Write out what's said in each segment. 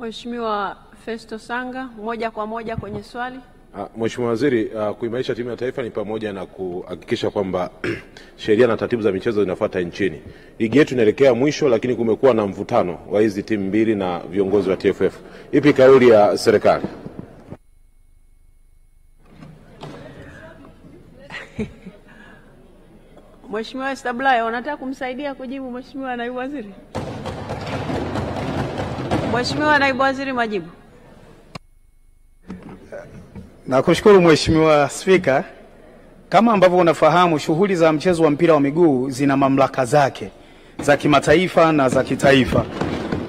Mheshimiwa Festo Sanga, moja kwa moja kwenye swali. Mheshimiwa Waziri, kuimarisha timu ya taifa ni pamoja na kuhakikisha kwamba sheria na taratibu za michezo zinafuata nchini. Ligi yetu inaelekea mwisho, lakini kumekuwa na mvutano wa hizi timu mbili na viongozi wa TFF. Ipi kauli ya serikali? Mheshimiwa Stablaya, unataka kumsaidia kujibu Mheshimiwa Naibu Waziri? Mheshimiwa Naibu Waziri, majibu. Nakushukuru Mheshimiwa Spika. Kama ambavyo unafahamu, shughuli za mchezo wa mpira wa miguu zina mamlaka zake za kimataifa na za kitaifa.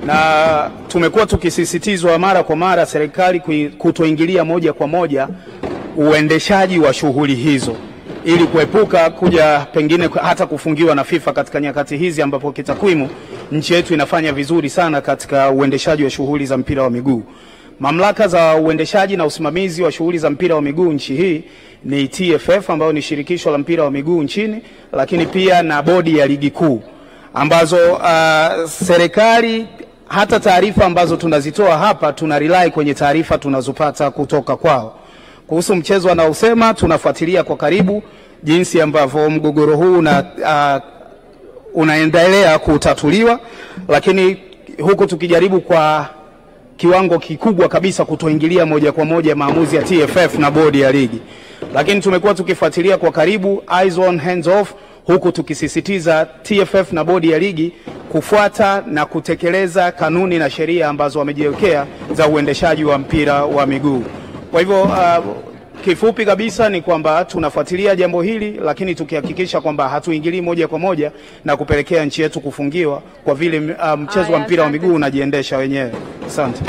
Na tumekuwa tukisisitizwa mara kwa mara serikali kutoingilia moja kwa moja uendeshaji wa shughuli hizo, ili kuepuka kuja pengine hata kufungiwa na FIFA katika nyakati hizi ambapo kitakwimu nchi yetu inafanya vizuri sana katika uendeshaji wa shughuli za mpira wa miguu. Mamlaka za uendeshaji na usimamizi wa shughuli za mpira wa miguu nchi hii ni TFF, ambayo ni shirikisho la mpira wa miguu nchini, lakini pia na bodi ya ligi kuu, ambazo serikali, hata taarifa ambazo tunazitoa hapa tuna rely kwenye taarifa tunazopata kutoka kwao. Kuhusu mchezo wanaosema, tunafuatilia kwa karibu jinsi ambavyo mgogoro huu unaendelea kutatuliwa, lakini huku tukijaribu kwa kiwango kikubwa kabisa kutoingilia moja kwa moja maamuzi ya TFF na bodi ya ligi. Lakini tumekuwa tukifuatilia kwa karibu, eyes on hands off, huku tukisisitiza TFF na bodi ya ligi kufuata na kutekeleza kanuni na sheria ambazo wamejiwekea za uendeshaji wa mpira wa miguu. Kwa hivyo kifupi kabisa ni kwamba tunafuatilia jambo hili, lakini tukihakikisha kwamba hatuingilii moja kwa moja na kupelekea nchi yetu kufungiwa kwa vile mchezo wa mpira wa miguu unajiendesha wenyewe. Asante.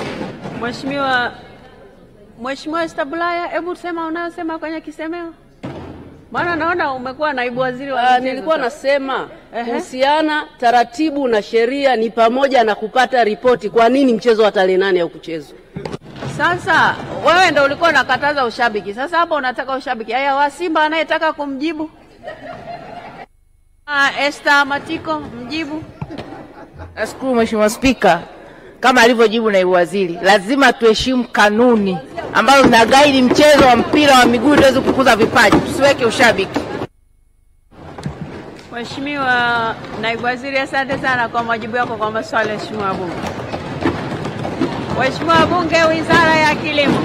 Mheshimiwa Stablaya, hebu sema unayosema kwenye kisemeo. Maana naona umekuwa naibu waziri wa michezo. Nilikuwa nasema kuhusiana taratibu na sheria ni pamoja na kupata ripoti kwa nini mchezo wa tarehe 8 haukuchezwa. Sasa wewe ndio ulikuwa unakataza ushabiki. Sasa hapo unataka ushabiki. Haya, wa Simba anayetaka kumjibu. Esther Matiko, mjibu. Nashukuru Mheshimiwa Spika. Kama alivyojibu naibu waziri, lazima tuheshimu kanuni ambazo zinaguide mchezo wa mpira wa miguu ili tuweze kukuza vipaji, tusiweke ushabiki. Mheshimiwa Naibu Waziri, asante sana kwa majibu yako kwa maswali ya Mheshimiwa Bunge. Mheshimiwa Bunge, Wizara ya Kilimo.